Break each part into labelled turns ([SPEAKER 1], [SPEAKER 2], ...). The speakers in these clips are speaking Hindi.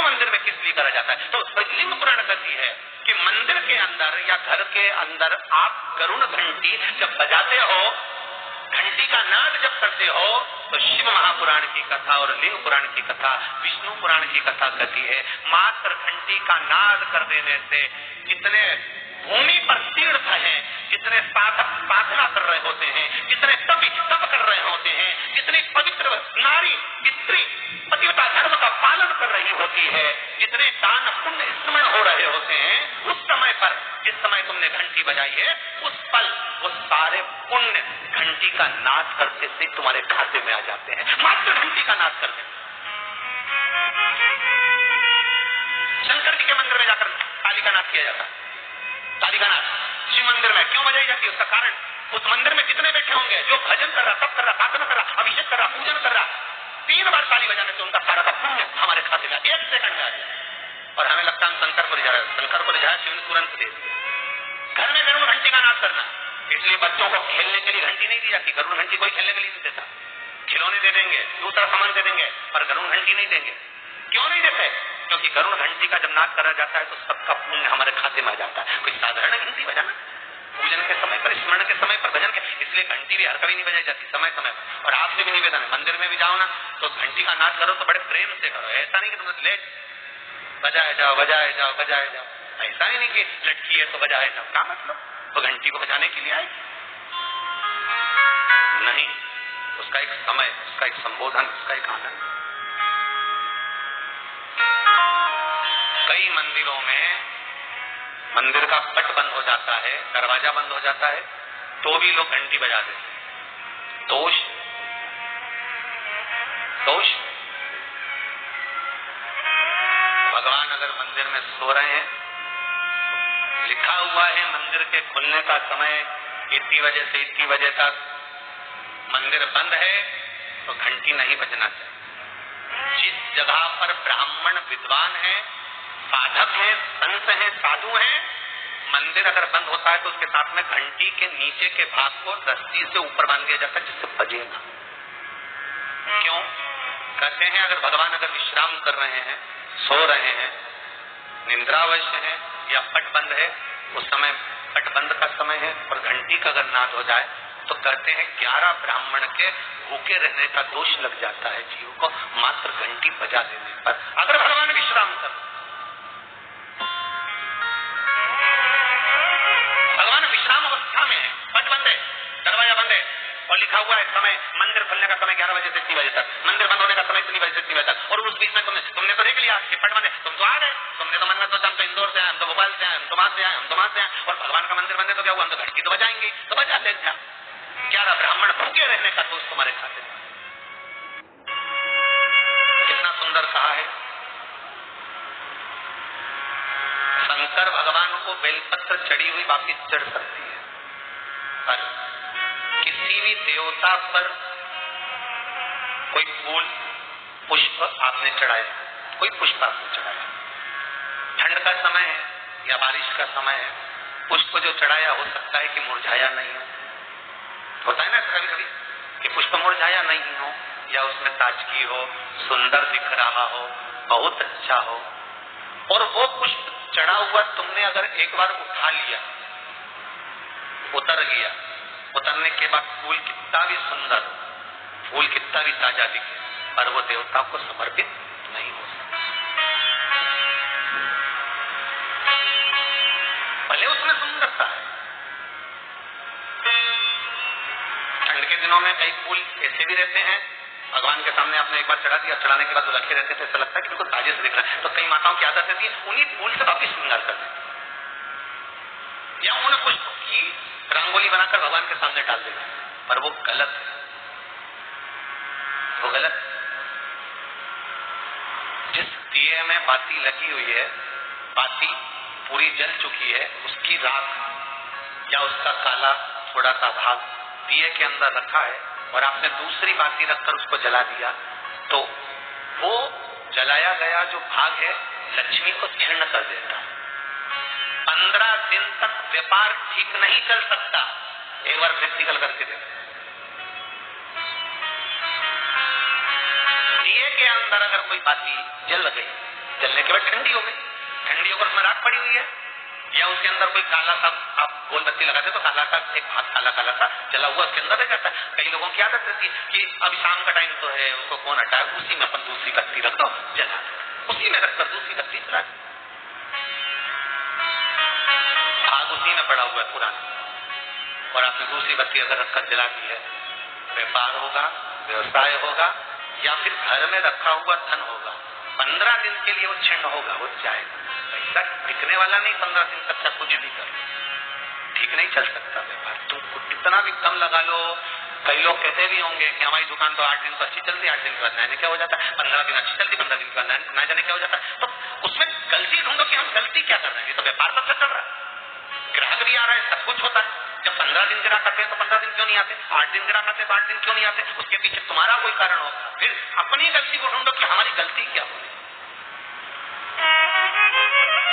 [SPEAKER 1] मंदिर में किस लिए करा जाता है? तो लिंग पुराण कहती है कि मंदिर के अंदर या घर के अंदर आप गरुड़ घंटी जब बजाते हो, घंटी का नाद जब करते हो, तो शिव महापुराण की कथा और लिंग पुराण की कथा, विष्णु पुराण की कथा कहती है मात्र घंटी का नाद कर देने से कितने भूमि पर तीर्थ हैं, कितने साधक साधना कर रहे होते हैं, कितने तप कर रहे होते हैं, कितनी पवित्र नारी स्त्री पतिव्रता धर्म का पालन कर रही होती है, जितने दान पुण्य स्मरण हो रहे होते हैं, उस समय पर जिस समय तुमने घंटी बजाई है, उस पल वो सारे पुण्य घंटी का नाद करते से तुम्हारे खाते में आ जाते हैं, मात्र घंटी का नाद करते। शंकर जी के मंदिर में जाकर ताली का नाद किया जाता है। ताली का नाद शिव मंदिर में क्यों बजाई जाती है? उसका कारण, उस मंदिर में कितने बैठे होंगे जो भजन कर रहा, तप कर रहा, साधना कर रहा, अभिषेक कर रहा, पूजन कर रहा, 3 बार ताली बजाने से उनका सारा का पुण्य हमारे खाते में 1 सेकंड में आ जाए। और हमें लगता है शंकर को ले जा रहा है, शंकर को ले जाए, शिव ने तुरंत दे दिया। घर में गरुड़ घंटी का नाद करना, इसलिए बच्चों को खेलने के लिए घंटी नहीं दी जाती। गरुड़ घंटी कोई खेलने के लिए नहीं देता, खिलौने दे देंगे, दूसरा सामान दे देंगे, पर गरुड़ घंटी नहीं देंगे। क्यों नहीं देते? क्योंकि गरुड़ घंटी का जब नाद करा जाता है तो सबका पुण्य हमारे खाते में आ जाता है। कोई साधारण घंटी बजाना, पूजन के समय पर, स्मरण के समय पर, भजन के, इसलिए घंटी भी हर कभी नहीं बजाई जाती, समय समय पर। और आपसे भी निवेदन है, मंदिर में भी जाओ ना तो घंटी का नाद करो तो बड़े प्रेम से करो, ऐसा नहीं कि तुम ले बजाए जाओ बजाए जाओ बजाए जाओ, ऐसा ही नहीं कि लटकी है तो बजाए जाओ। क्या मतलब? तो घंटी को बजाने के लिए आई नहीं, उसका एक समय, उसका एक संबोधन, उसका एक आनंद। कई मंदिरों में मंदिर का पट बंद हो जाता है, दरवाजा बंद हो जाता है, तो भी लोग घंटी बजा देते। दोष दोष भगवान अगर मंदिर में सो रहे हैं, लिखा हुआ है मंदिर के खुलने का समय इतनी बजे से इतनी बजे तक, मंदिर बंद है तो घंटी नहीं बजना चाहिए। जिस जगह पर ब्राह्मण विद्वान है, साधक है, संत है, साधु है, मंदिर अगर बंद होता है तो उसके साथ में घंटी के नीचे के भाग को रस्सी से ऊपर बांध दिया जाता है जिससे बजेगा। क्यों? कहते हैं अगर भगवान अगर विश्राम कर रहे हैं, सो रहे हैं, निद्रावश है या पट बंद है, उस समय पट बंद का समय है और घंटी का अगर नाद हो जाए तो कहते हैं 11 ब्राह्मण के भूखे रहने का दोष लग जाता है जीव को, मात्र घंटी बजा देने पर, अगर भगवान विश्राम कर। भगवान विश्राम अवस्था में है, पट बंद है, दरवाजा बंद है और लिखा हुआ है समय, मंदिर खुलने का समय 11 बजे से 3 बजे तक, मंदिर बंद होने का समय 3 बजे से 3 बजे तक, और उस बीच में तुमने तो देख लिया कि पट बंद है, तुम तो आ गए, तुमने तो मन में सोचा हम तो इंदौर से आए, हम तो भोपाल से आए, हम तो वहां से आए, हम तो वहां से आए, और भगवान का मंदिर बंद है तो क्या हुआ, हम तो घंटी तो बजाएंगे, तो बजा लेते हैं। 11 ब्राह्मण भूखे रहने का दोष तुम्हारे खाते में। कितना सुंदर कहा है। शंकर भगवान को बेलपत्र चढ़ी हुई वापिस चढ़ सकती है, पर किसी भी देवता पर कोई फूल पुष्प आपने चढ़ाया, कोई पुष्प आपने चढ़ाया, ठंड का समय है या बारिश का समय है, पुष्प जो चढ़ाया हो सकता है कि मुरझाया नहीं हो, होता है ना कभी कभी कि पुष्प मुरझाया नहीं हो या उसमें ताजगी हो, सुंदर दिख रहा हो, बहुत अच्छा हो, और वो पुष्प चढ़ा हुआ तुमने अगर एक बार उठा लिया, उतर गया, उतरने के बाद फूल कितना भी सुंदर, फूल कितना भी ताजा दिखे, पर वो देवता को समर्पित नहीं हो सकता। भले उसमें सुंदरता है। ठंड के दिनों में कई फूल ऐसे भी रहते हैं, भगवान के सामने आपने एक बार चढ़ा दिया, चढ़ाने के बाद वो रखे रहते थे, ऐसा लगता है कि बिल्कुल ताजे से दिख रहा है। तो कई माताओं की आदत रहती है उन्हीं फूल से वापिस श्रृंगार कर देती, या उन पुष्प की रंगोली बनाकर भगवान के सामने डाल देते, पर वो गलत है, वो गलत। जिस दिए में बाती लगी हुई है, बाती पूरी जल चुकी है, उसकी राख या उसका काला थोड़ा सा भाग दिए के अंदर रखा है और आपने दूसरी बाती रखकर उसको जला दिया, तो वो जलाया गया जो भाग है लक्ष्मी को क्षीण कर देता है। 15 दिन तक व्यापार ठीक नहीं चल सकता। एक बार प्रैक्टिकल करके देखो। दिए के अंदर अगर कोई बाती जल गई जलने के बाद ठंडी हो गई, ठंडी होकर उसमें राख पड़ी हुई है, या उसके अंदर कोई काला सा, आप गोल बत्ती लगाते तो काला सा एक हाथ काला काला सा जला हुआ उसके अंदर रह जाता है। कई लोगों की आदत रहती है कि अब शाम का टाइम तो है, उसको कौन हटाए, उसी में अपन दूसरी बत्ती रख दो, जला, उसी में रखकर दूसरी बत्ती जला, आग उसी में पड़ा हुआ है पुराना, और आपने दूसरी बत्ती अगर रखकर जला दी है, व्यापार होगा, व्यवसाय होगा, या फिर घर में रखा हुआ धन होगा, 15 दिन के लिए वो छिन्न होगा, वो जाएगा। पैसा टिकने वाला नहीं, 15 दिन तक चाहे कुछ भी कर, ठीक नहीं चल सकता व्यापार। तुम कितना भी कम लगा लो, कई लोग कहते भी होंगे कि हमारी दुकान तो 8 दिन तो अच्छी चलती, 8 दिन के बाद नया क्या हो जाता है, 15 दिन अच्छी चलती, 15 दिन के बाद नया जाने क्या हो जाता है। तो उसमें गलती ढूंढो कि हम गलती क्या कर रहे हैं। ये तो व्यापार सबसे चल रहा है, ग्राहक भी आ रहा है, सब कुछ होता है। जब 15 दिन ग्राहक आते हैं तो 15 दिन क्यों नहीं आते, 8 दिन ग्राहक आते हैं तो 8 दिन क्यों नहीं आते, उसके पीछे तुम्हारा कोई कारण हो। फिर अपनी गलती को ढूंढो कि हमारी गलती क्या हुई।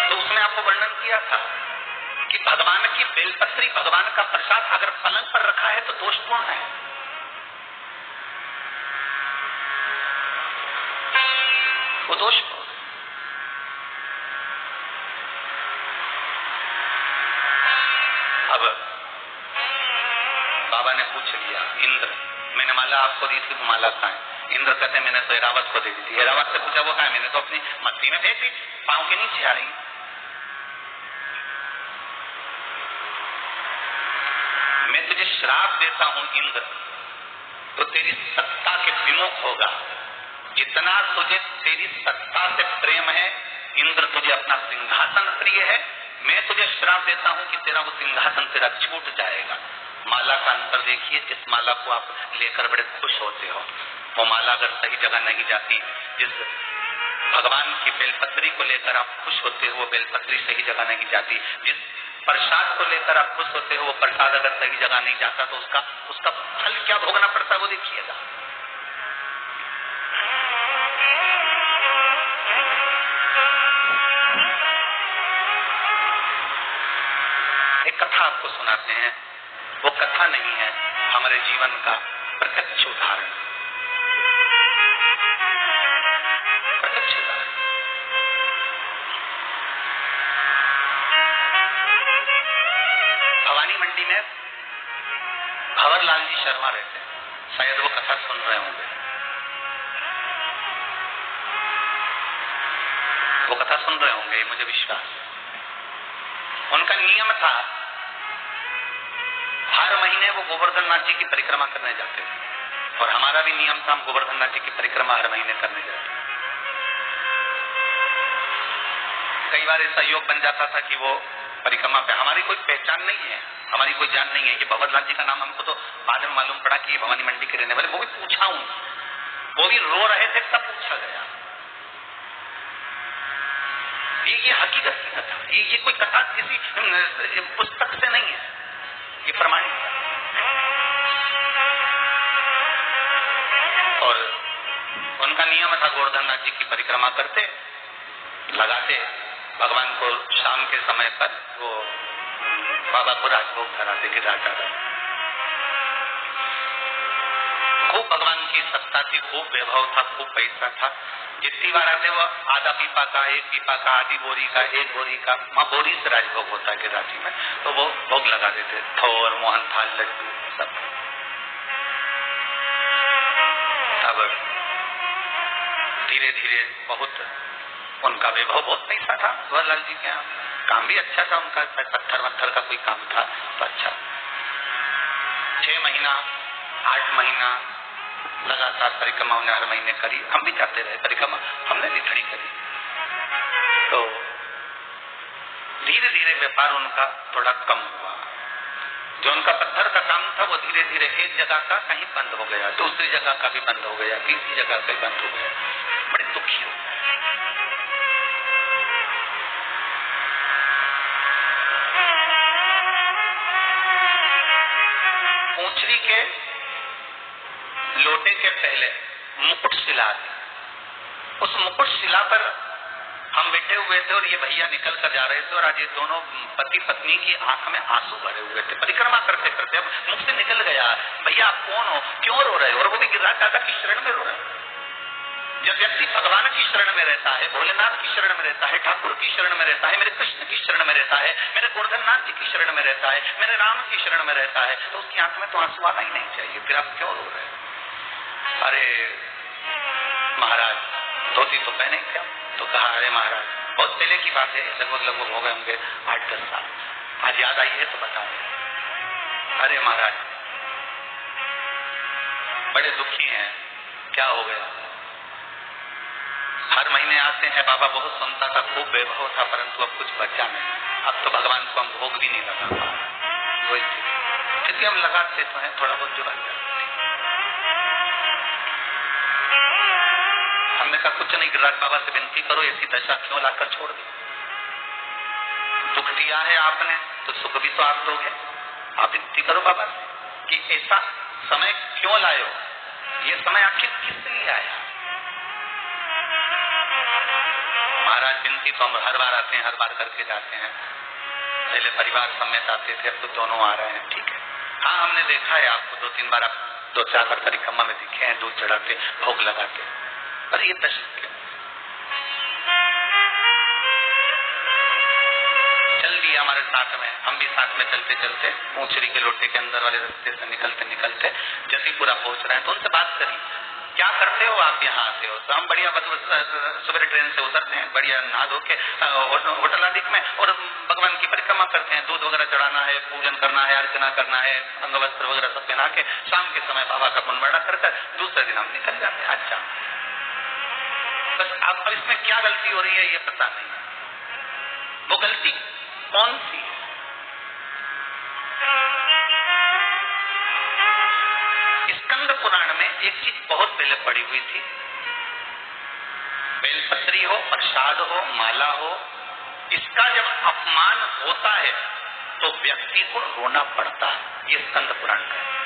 [SPEAKER 1] तो उसने आपको वर्णन किया था कि भगवान की बेलपत्री, भगवान का प्रसाद अगर पलंग पर रखा है तो दोषपूर्ण है, वो दोषपूर्ण। अब बाबा ने पूछ लिया, इंद्र मैंने माला आपको दी थी, वो माला कहाँ है? इंद्र कहते मैंने तो एरावत को दे दी थी। एरावत से पूछा वो कहाँ है? मैंने तो अपनी मत्ती में फेंक दी, पांव के नीचे आ रही। मैं तुझे श्राप देता हूं इंद्र, तो तेरी सत्ता के विमुख होगा। जितना तुझे तेरी सत्ता से प्रेम है इंद्र, तुझे अपना सिंहासन प्रिय है, मैं तुझे श्राप देता हूं कि तेरा वो सिंहासन तेरा छूट जाएगा। माला का अंतर देखिए, जिस माला को आप लेकर बड़े खुश होते हो, वो माला अगर सही जगह नहीं जाती, जिस भगवान की बेलपत्री को लेकर आप खुश होते हो वो बेलपत्री सही जगह नहीं जाती, जिस प्रसाद को लेकर आप खुश होते हो वो प्रसाद अगर सही जगह नहीं जाता तो उसका फल क्या भोगना पड़ता है वो देखिएगा। एक कथा आपको सुनाते हैं, वो कथा नहीं है, हमारे जीवन का प्रत्यक्ष उदाहरण। भवानी मंडी में भंवरलाल जी शर्मा रहते हैं, शायद वो कथा सुन रहे होंगे। वो कथा सुन रहे होंगे मुझे विश्वास। उनका नियम था, हर महीने वो गोवर्धन नाथ जी की परिक्रमा करने जाते थे, और हमारा भी नियम था, हम गोवर्धन नाथ जी की परिक्रमा हर महीने करने जाते। कई बार ऐसा योग बन जाता था कि वो परिक्रमा पे हमारी कोई पहचान नहीं है, हमारी कोई जान नहीं है। ये भंवरलाल जी का नाम हमको तो बाद में मालूम पड़ा कि ये भवानी मंडी के रहने वाले, वो भी पूछा हूं, वो भी रो रहे थे तब पूछा गया। ये हकीकत की कथा, ये कोई कथा किसी पुस्तक से नहीं है, ये प्रमाणित है। और उनका नियम था, गोवर्धन नाथ जी की परिक्रमा करते, लगाते, भगवान को शाम के समय पर वो बाबा को राजभोग कराते कि राजा खूब भगवान की सत्ता थी, खूब वैभव था, खूब पैसा था। जितनी बार आते वो आधा पीपा का, एक पीपा का, आधी बोरी का, एक बोरी का, वहां बोरी से राजभोग होता है गिरिराज में, तो वो भोग लगा देते, थोर, मोहन थाल, लड्डू सब। अब धीरे धीरे बहुत उनका वैभव, बहुत पैसा था भंवरलाल जी के यहाँ, काम भी अच्छा था उनका, पत्थर वत्थर का कोई काम था तो अच्छा। 6 महीना 8 महीना लगातार परिक्रमा उन्हें हर महीने करी, हम भी जाते रहे परिक्रमा, हमने लिखनी करी। तो धीरे धीरे व्यापार उनका थोड़ा कम हुआ। जो उनका पत्थर का काम था वो धीरे धीरे एक जगह का कहीं बंद हो गया, दूसरी जगह का भी बंद हो गया, तीसरी जगह का भी बंद हो गया। बड़े दुखी हो गए। पूंछड़ी के लोटे के पहले मुकुट शिला थी, उस मुकुट शिला पर हम बैठे हुए थे और ये भैया निकल कर जा रहे थे, और आज ये दोनों पति पत्नी की आंख में आंसू भरे हुए थे परिक्रमा करते करते। अब मुख से निकल गया, भैया आप कौन हो, क्यों रो रहे हो? और वो भी गिरिराज दादा की शरण में रो रहे। जब व्यक्ति भगवान की शरण में रहता है, भोलेनाथ की शरण में रहता है, ठाकुर की शरण में रहता है, मेरे कृष्ण की शरण में रहता है, मेरे गोवर्धननाथ जी की शरण में रहता है, मेरे राम की शरण में रहता है, तो उसकी आंख में तो आंसू आना ही नहीं चाहिए। फिर आप क्यों रो रहे हैं? अरे महाराज धोती तो पहने क्या? तो कहा अरे महाराज बहुत पहले की बात है, लगभग हो गए होंगे 8-10 साल, आज याद आई है तो बता रहे। अरे महाराज बड़े दुखी हैं, क्या हो गया? हर महीने आते हैं, बाबा बहुत सुनता था, खूब वैभव था, परंतु अब कुछ बचा नहीं। अब तो भगवान को हम भोग भी नहीं लगा पा रहे। वही क्योंकि हम लगाते तो हैं, थोड़ा बहुत जुड़ा जाते। हमने कहा कुछ नहीं, गिरिराज बाबा से विनती करो, ऐसी दशा क्यों लाकर छोड़ दी? दुख दिया है आपने तो सुख भी तो आप दोगे। आप विनती करो बाबा से कि ऐसा समय क्यों लाए हो, ये समय आखिर किस लिए आया? महाराज विनती तो हम हर बार आते हैं, हर बार करके जाते हैं। पहले परिवार समेत आते थे, अब तो दोनों आ रहे हैं, ठीक है। हाँ हमने देखा है आपको 2-3 बार, आप 2-4 बार परिक्रमा में दिखे हैं, दूध चढ़ाते, भोग लगाते, पर ये दशा क्यों? चल दिया हमारे साथ में, हम भी साथ में चलते चलते ऊंचरी के लोटे के अंदर वाले रास्ते से निकलते निकलते जतीपुरा पहुंच रहे हैं। तो उनसे बात करी, क्या करते हो आप यहाँ आते हो? तो हम बढ़िया सुबह ट्रेन से उतरते हैं, बढ़िया नहा धो के होटल आदि में, और भगवान की परिक्रमा करते हैं। दूध वगैरह चढ़ाना है, पूजन करना है, अर्चना करना है, अंग वस्त्र वगैरह सब पहना के शाम के समय बाबा का मनमड़ा कर दूसरे दिन हम निकल जाते हैं। अच्छा बस अब इसमें क्या गलती हो रही है ये पता नहीं। वो गलती कौन सी है? स्कंद पुराण में एक चीज बहुत पहले पड़ी हुई थी, बेलपत्री हो, प्रसाद हो, माला हो, इसका जब अपमान होता है तो व्यक्ति को रोना पड़ता है। ये स्कंद पुराण का है।